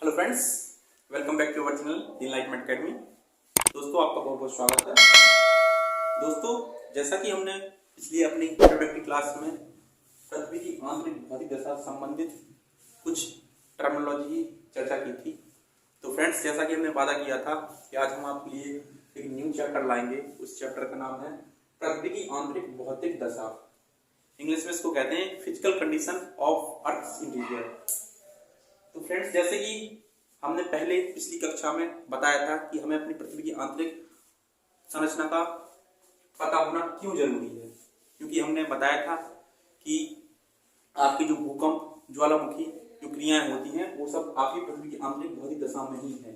Hello friends, welcome back to our channel enlightenment academy. दोस्तों, आपका बहुत बहुत स्वागत है। दोस्तों, जैसा कि हमने पिछली अपनी इंट्रोडक्टरी क्लास में पृथ्वी की आंतरिक भौतिक दशा संबंधित कुछ टर्मिनोलॉजी की चर्चा की थी, तो फ्रेंड्स, जैसा कि हमने वादा किया था कि आज हम आपके लिए एक न्यू चैप्टर लाएंगे। उस चैप्टर का नाम है पृथ्वी की आंतरिक भौतिक दशा। इंग्लिश में इसको कहते हैं physical condition of earth interior. तो फ्रेंड्स, जैसे कि हमने पहले पिछली कक्षा में बताया था कि हमें अपनी पृथ्वी की आंतरिक संरचना का पता होना क्यों जरूरी है, क्योंकि हमने बताया था कि आपकी जो भूकंप, ज्वालामुखी जो क्रियाएं होती हैं वो सब आपकी पृथ्वी की आंतरिक भौतिक दशा में ही है।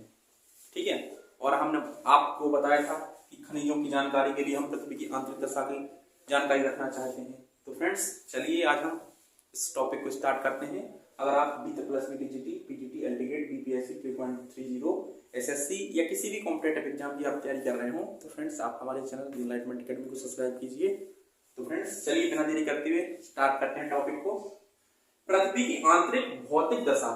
ठीक है। और हमने आपको बताया था कि खनिजों की जानकारी के लिए हम पृथ्वी की आंतरिक दशा की जानकारी रखना चाहते हैं। तो फ्रेंड्स, चलिए आज हम इस टॉपिक को स्टार्ट करते हैं। अगर आप BTech+VTGT, PTT, LTGATE, BPSC 3.30, SSC या किसी भी कॉम्पिटिटिव एग्जाम की आप तैयारी कर रहे हो तो फ्रेंड्स आप हमारे चैनल इनलाइटमेंट अकेडमी को सब्सक्राइब कीजिए। तो फ्रेंड्स, चलिए बिना देरी करते हुए स्टार्ट करते हैं टॉपिक को। पृथ्वी की आंतरिक भौतिक दशा।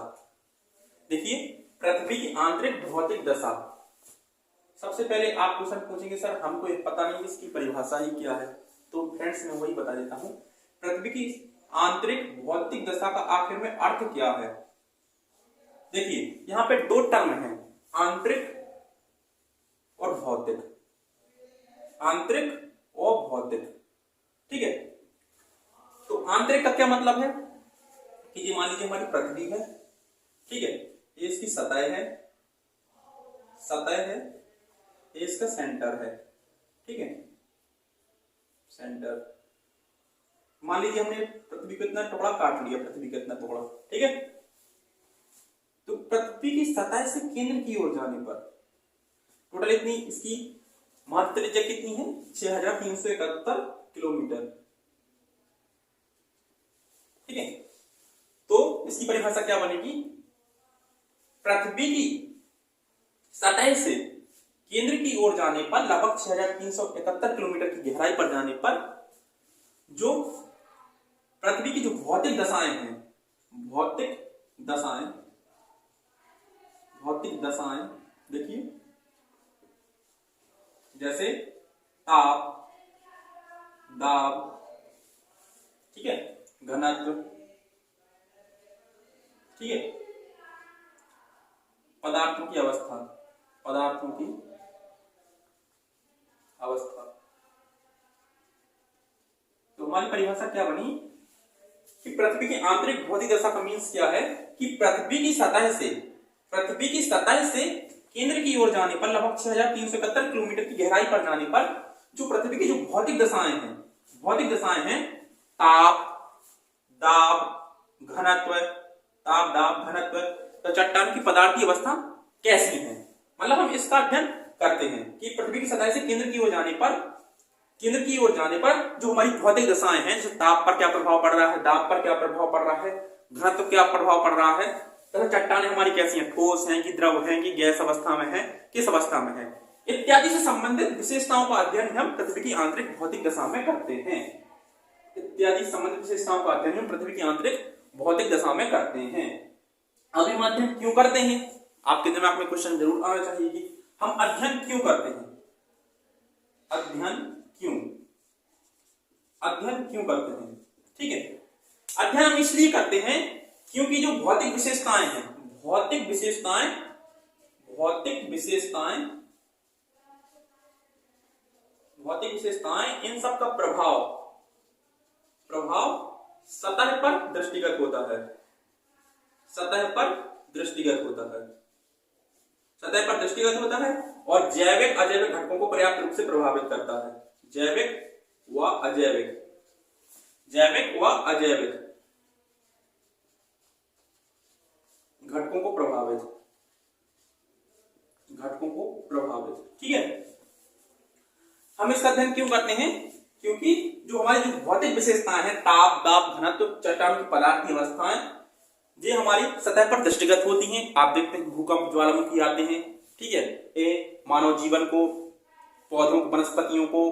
देखिए, पृथ्वी की आंतरिक भौतिक दशा, सबसे पहले आप क्वेश्चन पूछेंगे सर हमको ये पता नहीं इसकी परिभाषा ही क्या है। तो फ्रेंड्स, मैं वही बता देता हूँ। पृथ्वी की आंतरिक भौतिक दशा का आखिर में अर्थ क्या है। देखिए, यहाँ पे दो टर्म है, आंतरिक और भौतिक। आंतरिक और भौतिक, ठीक है। तो आंतरिक का क्या मतलब है कि ये मान लीजिए हमारी पृथ्वी है, ठीक है, ये इसकी सतह है, ये इसका सेंटर है, ठीक है, सेंटर। मान लीजिए हमने पृथ्वी को इतना टुकड़ा काट लिया, पृथ्वी का इतना टुकड़ा, ठीक है। तो पृथ्वी की सतह से केंद्र की ओर जाने पर टोटल इतनी इसकी माध्य त्रिज्या कितनी है, 6371 किलोमीटर, ठीक है। तो इसकी परिभाषा क्या बनेगी, पृथ्वी की सतह से केंद्र की ओर जाने पर लगभग 6371 किलोमीटर की गहराई पर जाने पर जो पृथ्वी की जो भौतिक दशाएं हैं, भौतिक दशाएं देखिए, जैसे ताप, दाब, ठीक है, घनत्व, ठीक है, पदार्थों की अवस्था, तो हमारी परिभाषा क्या बनी कि पृथ्वी की आंतरिक भौतिक दशा का मीन्स क्या है कि पृथ्वी की सतह से केंद्र की ओर जाने पर लगभग 6371 किलोमीटर की गहराई पर जाने पर जो पृथ्वी की जो भौतिक दशाएं हैं, ताप, दाब, घनत्व, तो चट्टान की पदार्थ की अवस्था कैसी है, मतलब हम इसका अध्ययन करते हैं कि पृथ्वी की सतह से केंद्र की ओर जाने पर जो हमारी भौतिक दशाएं हैं, जैसे ताप पर क्या प्रभाव पड़ रहा है, दाब पर क्या प्रभाव पड़ रहा है, घनत्व क्या प्रभाव पड़ रहा है, तथा चट्टानें हमारी कैसी हैं, ठोस हैं कि द्रव हैं कि गैस अवस्था में है, किस अवस्था में है, इत्यादि से संबंधित विशेषताओं का अध्ययन हम पृथ्वी की आंतरिक भौतिक दशा में करते हैं। अभी हम अध्ययन क्यों करते हैं, आपके दिमाग में क्वेश्चन जरूर आना चाहिए कि हम अध्ययन क्यों करते हैं, अध्ययन क्यों करते हैं, ठीक है। अध्ययन हम इसलिए करते हैं क्योंकि जो भौतिक विशेषताएं हैं, इन सब का प्रभाव सतह पर दृष्टिगत होता है और जैविक अजैविक घटकों को पर्याप्त रूप से प्रभावित करता है। जैविक व अजैविक घटकों को प्रभावित, ठीक है। हम इसका अध्ययन क्यों करते हैं, क्योंकि जो हमारी जो भौतिक विशेषताएं हैं, ताप, दाब, घनत्व, चट्टान की पदार्थ की अवस्थाएं, ये हमारी सतह पर दृष्टिगत होती हैं। आप देखते हैं भूकंप, ज्वालामुखी आते हैं, ठीक है, ये मानव जीवन को, पौधों को, वनस्पतियों को,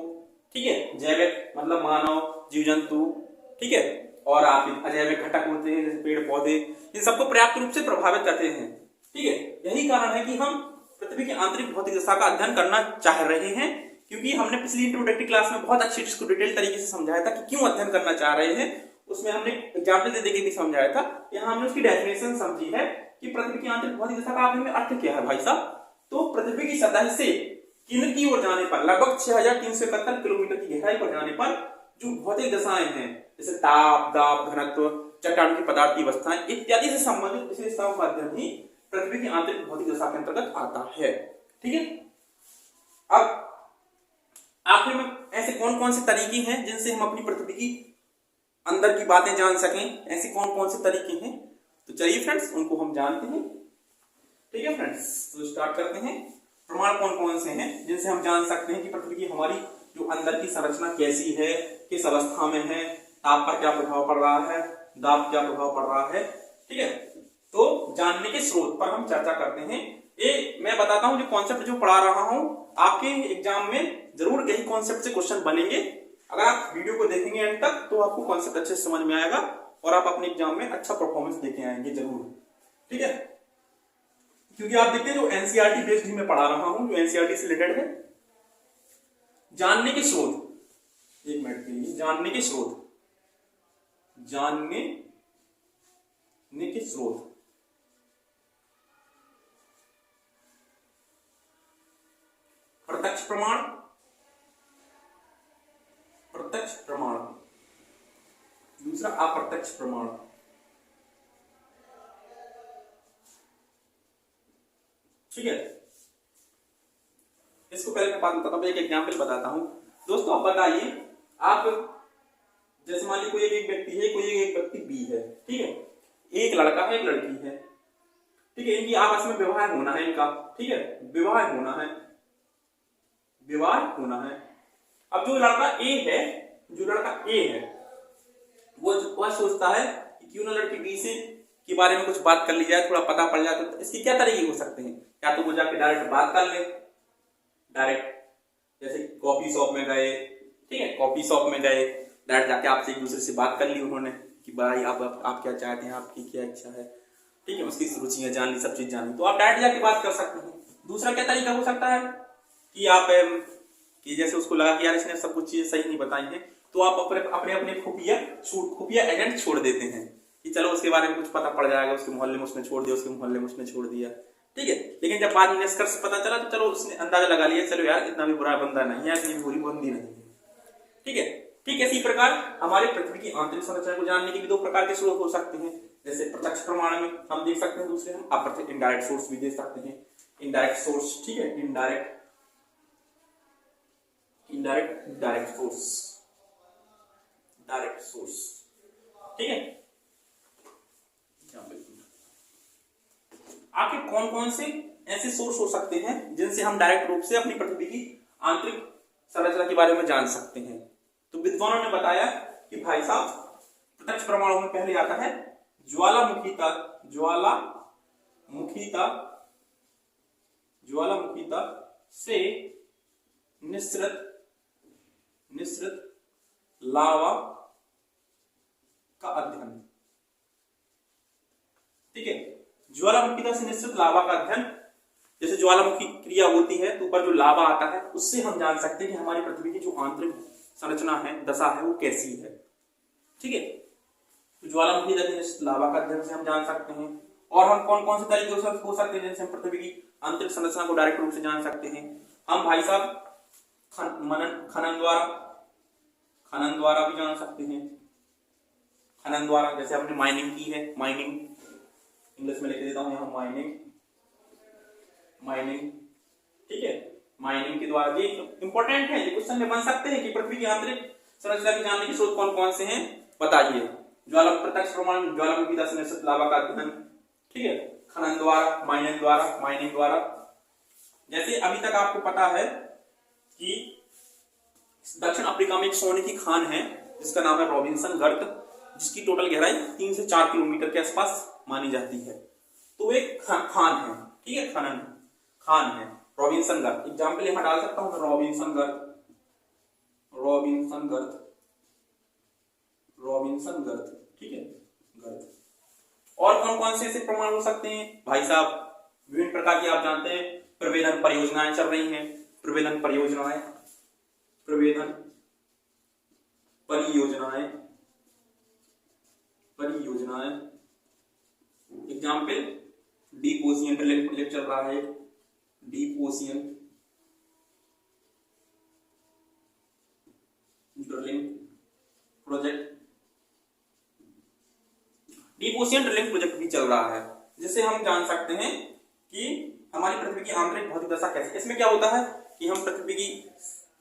ठीक है, जैविक मतलब मानव, जीव जंतु, ठीक है, और आप अजैविक घटक होते हैं जैसे पेड़ पौधे, इन सबको पर्याप्त रूप से प्रभावित करते हैं। ठीक है, यही कारण है कि हम पृथ्वी की आंतरिक भौतिक दशा का अध्ययन करना चाह रहे हैं, क्योंकि हमने पिछली इंट्रोडक्टरी क्लास में बहुत अच्छी इसको डिटेल तरीके से समझाया था कि क्यों अध्ययन करना चाह रहे हैं। उसमें हमने एग्जाम्पल दे के भी समझाया था। यहाँ हमने उसकी डेफिनेशन समझी है कि पृथ्वी की आंतरिक भौतिक दशा का आखिर में अर्थ क्या है भाई साहब। तो पृथ्वी की सतह से केंद्र की ओर जाने पर लगभग 6371 किलोमीटर की गहराई पर जाने पर जो भौतिक दशाएं हैं, जैसे ताप, दाब, घनत्व, चट्टान की पदार्थ की अवस्थाएं इत्यादि से संबंधित विशेषताओं का अध्ययन ही पृथ्वी की आंतरिक भौतिक दशा के अंतर्गत आता है। ठीक है, अब आखिर में ऐसे कौन कौन से तरीके हैं जिनसे हम अपनी पृथ्वी की अंदर की बातें जान सकें, ऐसे कौन कौन से तरीके हैं, तो चलिए फ्रेंड्स उनको हम जानते हैं। ठीक है फ्रेंड्स, तो स्टार्ट करते हैं। प्रमाण कौन कौन से हैं जिनसे हम जान सकते हैं कि पृथ्वी की हमारी जो अंदर की संरचना कैसी है, किस अवस्था में है, ताप पर क्या प्रभाव पड़ रहा है, दाब क्या प्रभाव पड़ रहा है। ठीक है, तो जानने के स्रोत पर हम चर्चा करते हैं। मैं बताता हूं जो कॉन्सेप्ट जो पढ़ा रहा हूं, आपके एग्जाम में जरूर यही कॉन्सेप्ट से क्वेश्चन बनेंगे। अगर आप वीडियो को देखेंगे एंड तक तो आपको कॉन्सेप्ट अच्छे से समझ में आएगा और आप अपने एग्जाम में अच्छा परफॉर्मेंस देके आएंगे जरूर। ठीक है, क्योंकि आप देखते हैं जो एनसीईआरटी बेस्ड ही मैं पढ़ा रहा हूं, जो एनसीईआरटी से रिलेटेड है। जानने के स्रोत, एक मिनट के लिए, जानने के स्रोत, जानने के स्रोत, प्रत्यक्ष प्रमाण, प्रत्यक्ष प्रमाण, दूसरा अप्रत्यक्ष प्रमाण। ठीक है, इसको पहले मैं बात बताता हूं, एक एग्जांपल बताता हूं। दोस्तों आप बताइए, आप जैसे मान लीजिए कोई एक व्यक्ति है, कोई एक व्यक्ति बी है। ठीक है, एक लड़का है, एक लड़की है। ठीक है, इनकी आपस में विवाह होना है इनका। ठीक है, विवाह होना है, विवाह होना है। अब जो लड़का ए है, जो लड़का ए है, वह सोचता है कि क्यों ना लड़की बी से के बारे में कुछ बात कर ली जाए, थोड़ा पता पड़ जाए। तो इसके क्या तरीके हो सकते हैं? या तो वो जाके डायरेक्ट बात कर ले, डायरेक्ट जैसे कॉफी शॉप में गए। ठीक है, कॉफी शॉप में गए, डायरेक्ट जाके आपसे एक दूसरे से बात कर ली उन्होंने कि भाई आप क्या चाहते हैं, आपकी क्या इच्छा है। ठीक है, उसकी रुचियां जान ली, सब चीज जान ली, तो आप डायरेक्ट जाके बात कर सकते हैं। दूसरा क्या तरीका हो सकता है कि आप कि जैसे उसको लगा कि यार इसने सब कुछ चीजें सही नहीं बताई हैं, तो आप अपने खुफिया एजेंट छोड़ देते हैं कि चलो उसके बारे में कुछ पता पड़ जाएगा, उसके मोहल्ले में उसने छोड़ दिया, उसके मोहल्ले में उसने छोड़ दिया। ठीक है, लेकिन जब बाद में निष्कर्ष पता चला तो चलो उसने अंदाजा लगा लिया, चलो यार इतना भी बुरा बंदा नहीं है, इतनी बुरी बंदी नहीं है। ठीक है, ठीक इसी प्रकार हमारे पृथ्वी की आंतरिक संरचना को जानने के भी दो प्रकार के स्रोत हो सकते हैं। जैसे प्रत्यक्ष प्रमाण में हम देख सकते हैं, दूसरे हम अप्रत्यक्ष इनडायरेक्ट सोर्स भी देख सकते हैं। इनडायरेक्ट सोर्स, ठीक है, इनडायरेक्ट सोर्स, डायरेक्ट सोर्स। ठीक है, आखिर कौन कौन से ऐसे सोर्स हो सकते हैं जिनसे हम डायरेक्ट रूप से अपनी पृथ्वी की आंतरिक संरचना के बारे में जान सकते हैं? तो विद्वानों ने बताया कि भाई साहब प्रत्यक्ष प्रमाणों में पहले आता है ज्वालामुखीता, ज्वालामुखीता से निसृत लावा का अध्ययन। ठीक है, ज्वालामुखीता से निसृत लावा का अध्ययन। जैसे ज्वालामुखी क्रिया होती है तो ऊपर जो लावा आता है उससे हम जान सकते हैं कि हमारी पृथ्वी की जो आंतरिक संरचना है, दशा है, वो कैसी है। ठीक है, तो ज्वालामुखी से निसृत लावा का अध्ययन से हम जान सकते हैं। और हम कौन कौन से तरीके हो सकते हैं जिनसे हम पृथ्वी की आंतरिक संरचना को डायरेक्ट रूप से जान सकते हैं? हम भाई साहब खनन द्वारा भी जान सकते हैं। खनन द्वारा, जैसे हमने माइनिंग की है, माइनिंग इंग्लिश में लिख देता हूं यहां, माइनिंग। ठीक है, माइनिंग के द्वारा, ये इंपॉर्टेंट है, ये क्वेश्चन में बन सकते हैं कि पृथ्वी की आंतरिक संरचना की जानने के स्रोत कौन कौन से हैं, बताइए। प्रत्यक्ष प्रमाण, ज्वालामुखीता से निसृत लावा का अध्ययन। ठीक है, खनन द्वारा, माइनिंग द्वारा। जैसे अभी तक आपको पता है कि दक्षिण अफ्रीका में एक सोने की खान है जिसका नाम है रॉबिन्सन गर्त, जिसकी टोटल गहराई 3 से 4 किलोमीटर के आसपास मानी जाती है। तो एक खान है, ठीक है, खान है रॉबिन्सन गर्त। एग्जाम्पल यहां डाल सकता हूं, रॉबिन्सन गर्त। ठीक है, गर्त। और कौन कौन से ऐसे प्रमाण हो सकते हैं भाई साहब? विभिन्न प्रकार की आप जानते हैं प्रवेदन परियोजनाएं चल रही हैं। प्रवेदन परियोजनाएं example deep ocean drilling project चल रहा है। डीप ओशियन ड्रिलिंग प्रोजेक्ट भी चल रहा है, जिससे हम जान सकते हैं कि हमारी पृथ्वी की आंतरिक भौतिक दशा कैसी है। इसमें क्या होता है कि हम पृथ्वी की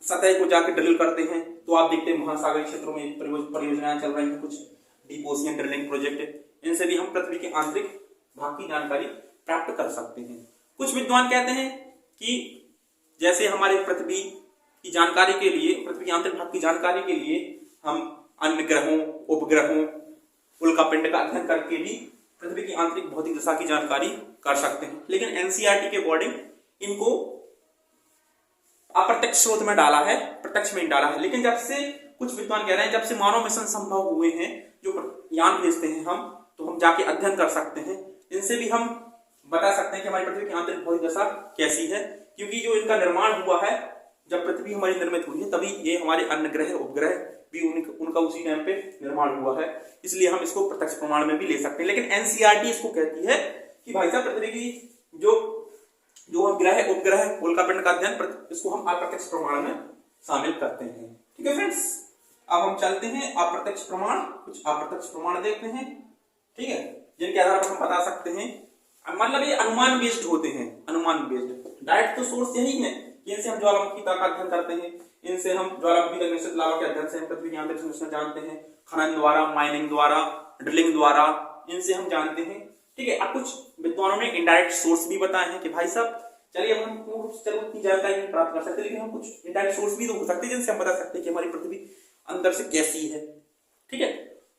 सतह को जाकर ड्रिल करते हैं, तो आप देखते हैं महासागरीय क्षेत्रों में परियोजनाएं चल रही हैं, कुछ डीप ओशियन ड्रिलिंग प्रोजेक्ट। इनसे भी हम पृथ्वी के आंतरिक भाग की जानकारी प्राप्त कर सकते हैं। कुछ विद्वान कहते हैं कि जैसे हमारे पृथ्वी की जानकारी के लिए, पृथ्वी के आंतरिक भाग की जानकारी के लिए हम अन्य ग्रहों, उपग्रहों, उल्कापिंड का अध्ययन करके भी पृथ्वी की आंतरिक भौतिक दशा की जानकारी कर सकते हैं। लेकिन एनसीईआरटी के अकॉर्डिंग इनको अप्रत्यक्ष स्रोत में डाला है, प्रत्यक्ष में डाला है। लेकिन जब से कुछ विद्वान कह रहे हैं, जब से मानव मिशन संभव हुए हैं, जो यान भेजते हैं हम, तो हम जाके अध्ययन कर सकते हैं। इनसे भी हम बता सकते हैं कि हमारी पृथ्वी की आंतरिक भौतिक दशा कैसी है, क्योंकि जो इनका निर्माण हुआ है, जब पृथ्वी हमारी निर्मित हुई है, तभी ये हमारे अन्य ग्रह, उपग्रह भी उनका उसी टाइम पे निर्माण हुआ है। इसलिए हम इसको प्रत्यक्ष प्रमाण में भी ले सकते हैं। लेकिन एनसीईआरटी इसको कहती है कि भाई साहब पृथ्वी की जो ग्रह, उपग्रह, उल्कापिंड का अध्ययन, इसको हम अप्रत्यक्ष प्रमाण में शामिल करते हैं। ठीक है फ्रेंड्स, अब हम चलते हैं अप्रत्यक्ष प्रमाण। कुछ अप्रत्यक्ष प्रमाण देखते हैं, ठीक है, जिनके आधार पर हम बता सकते हैं। मतलब ये अनुमान बेस्ड होते हैं, अनुमान बेस्ड। डायरेक्ट तो सोर्स यही है, इनसे हम ज्वालामुखी का अध्ययन करते हैं, इनसे हम ज्वालामुखी तक निश्चित लावा के अध्ययन से हम पृथ्वी की आंतरिक संरचना जानते हैं, खनन द्वारा, माइनिंग द्वारा, ड्रिलिंग द्वारा, इनसे हम जानते हैं। ठीक है, अब कुछ विद्वानों ने इनडायरेक्ट सोर्स भी बताए हैं कि भाई साहब चलिए हम चलो उतनी जानकारी नहीं प्राप्त कर सकते, लेकिन हम कुछ इनडायरेक्ट सोर्स भी तो हो सकते हैं जिनसे हम बता सकते हैं कि हमारी पृथ्वी अंदर से कैसी है। ठीक है,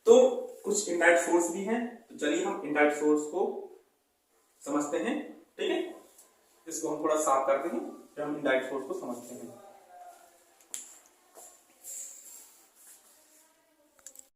तो कुछ इनडायरेक्ट सोर्स भी हैं, तो चलिए हम इनडायरेक्ट सोर्स को समझते हैं। ठीक है, इसको हम थोड़ा साफ करते हैं, फिर हम इनडायरेक्ट सोर्स को समझते हैं।